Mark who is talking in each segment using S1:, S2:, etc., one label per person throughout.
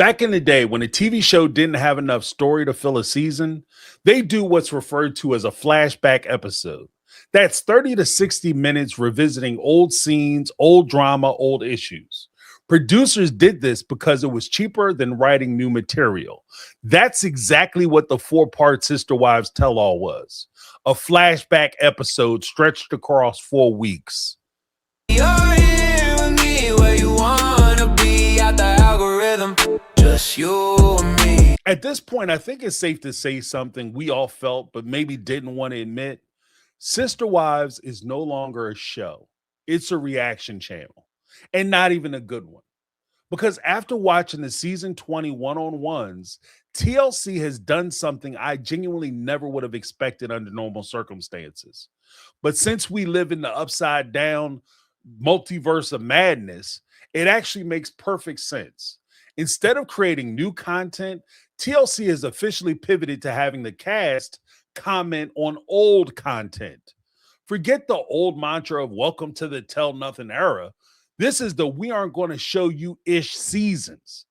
S1: Back in the day, when a TV show didn't have enough story to fill a season, they do what's referred to as a flashback episode. That's 30 to 60 minutes revisiting old scenes, old drama, old issues. Producers did this because it was cheaper than writing new material. That's exactly what the four-part Sister Wives tell-all was. A flashback episode stretched across 4 weeks.
S2: You're here with me where you wanna be at the algorithm. Just you and me.
S1: At this point, I think it's safe to say something we all felt, but maybe didn't want to admit. Sister Wives is no longer a show. It's a reaction channel, and not even a good one. Because after watching the season 20 one-on-ones, TLC has done something I genuinely never would have expected under normal circumstances. But since we live in the upside down multiverse of madness, it actually makes perfect sense. Instead of creating new content, TLC has officially pivoted to having the cast comment on old content. Forget the old mantra of welcome to the tell nothing era. This is the we aren't going to show you ish seasons.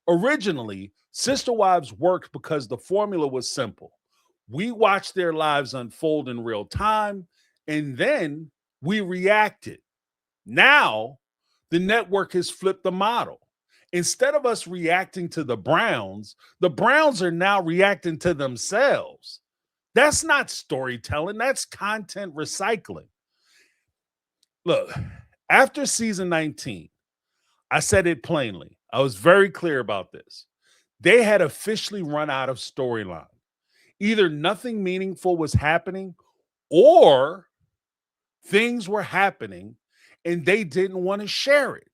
S1: Originally, Sister Wives worked because the formula was simple. We watched their lives unfold in real time, and then we reacted. Now, the network has flipped the model. Instead of us reacting to the Browns are now reacting to themselves. That's not storytelling, that's content recycling. Look, after season 19, I said it plainly. I was very clear about this. They had officially run out of storyline. Either nothing meaningful was happening or things were happening and they didn't want to share it.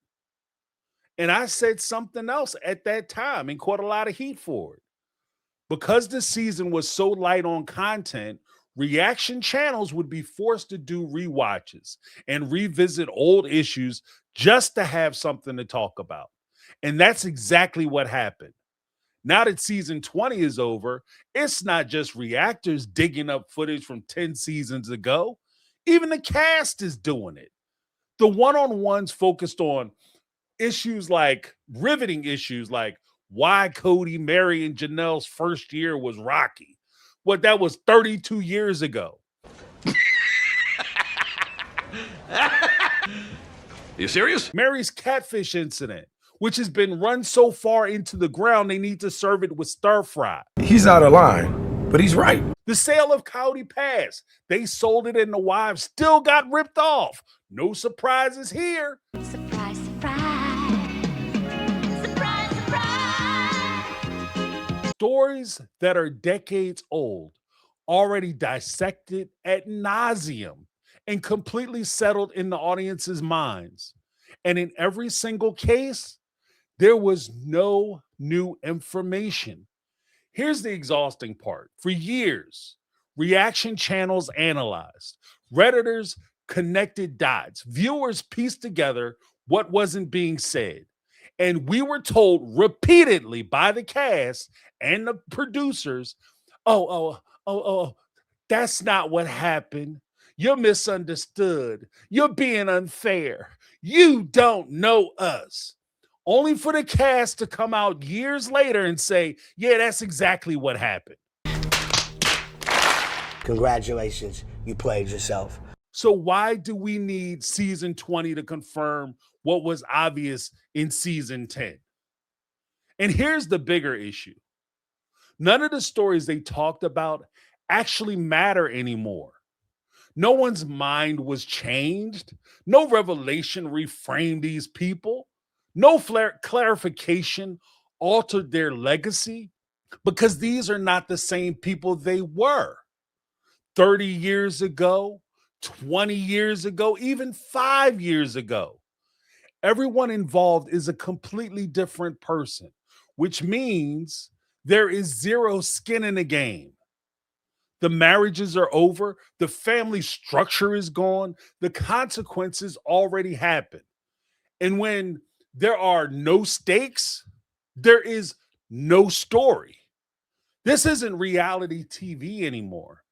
S1: And I said something else at that time and caught a lot of heat for it. Because the season was so light on content, reaction channels would be forced to do rewatches and revisit old issues just to have something to talk about. And that's exactly what happened. Now that season 20 is over, it's not just reactors digging up footage from 10 seasons ago. Even the cast is doing it. The one-on-ones focused on riveting issues like why Cody, Mary, and Janelle's first year was rocky. What, that was 32 years ago.
S3: You serious?
S1: Mary's catfish incident, which has been run so far into the ground they need to serve it with stir fry.
S4: He's out of line, but he's right.
S1: The sale of Coyote Pass, they sold it and the wives still got ripped off. No surprises here.
S5: Surprise, surprise. Surprise, surprise.
S1: Stories that are decades old, already dissected ad nauseum and completely settled in the audience's minds. And in every single case, there was no new information. Here's the exhausting part. For years, reaction channels analyzed, Redditors connected dots, viewers pieced together what wasn't being said. And we were told repeatedly by the cast and the producers, that's not what happened. You're misunderstood. You're being unfair. You don't know us. Only for the cast to come out years later and say, yeah, that's exactly what happened.
S6: Congratulations, you played yourself.
S1: So why do we need season 20 to confirm what was obvious in season 10? And here's the bigger issue. None of the stories they talked about actually matter anymore. No one's mind was changed. No revelation reframed these people. No clarification altered their legacy, because these are not the same people they were 30 years ago, 20 years ago, even 5 years ago. Everyone involved is a completely different person, which means there is zero skin in the game. The marriages are over. The family structure is gone. The consequences already happened. And when there are no stakes, there is no story. This isn't reality TV anymore.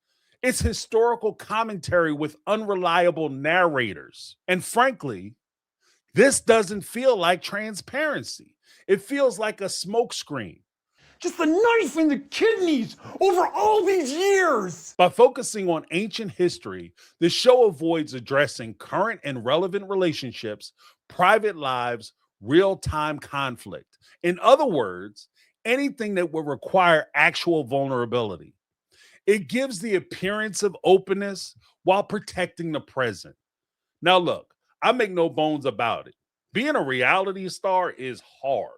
S1: It's historical commentary with unreliable narrators. And frankly, this doesn't feel like transparency. It feels like a smokescreen.
S3: Just a knife in the kidneys over all these years.
S1: By focusing on ancient history, the show avoids addressing current and relevant relationships, private lives, real-time conflict. In other words, anything that would require actual vulnerability. It gives the appearance of openness while protecting the present. Now, look, I make no bones about it. Being a reality star is hard.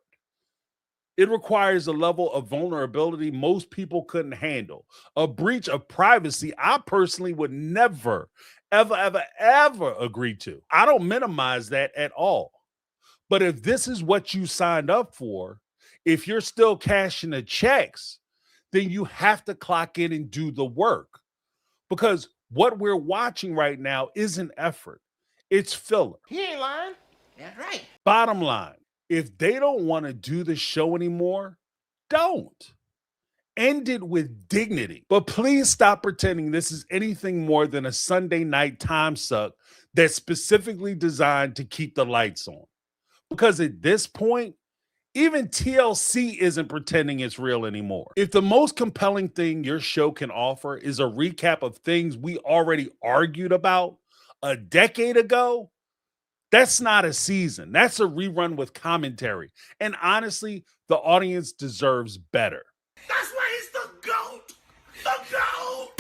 S1: It requires a level of vulnerability most people couldn't handle, a breach of privacy I personally would never, ever agree to. I don't minimize that at all. But if this is what you signed up for, if you're still cashing the checks, then you have to clock in and do the work. Because what we're watching right now isn't effort, it's filler.
S3: He ain't lying. That's right.
S1: Bottom line, if they don't want to do the show anymore, don't. End it with dignity. But please stop pretending this is anything more than a Sunday night time suck that's specifically designed to keep the lights on. Because at this point, even TLC isn't pretending it's real anymore. If the most compelling thing your show can offer is a recap of things we already argued about a decade ago, that's not a season. That's a rerun with commentary. And honestly, the audience deserves better.
S3: That's why he's the GOAT. The GOAT.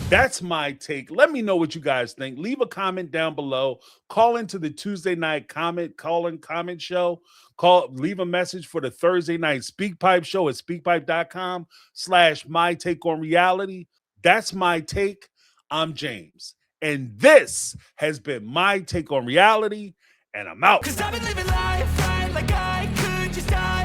S1: That's my take. Let me know what you guys think. Leave a comment down below. Call into the Tuesday night comment show. Leave a message for the Thursday night Speak Pipe show at speakpipe.com/my take on reality. That's my take. I'm James. And this has been my take on reality. And I'm out.
S2: 'Cause I've been living life right like I could just die.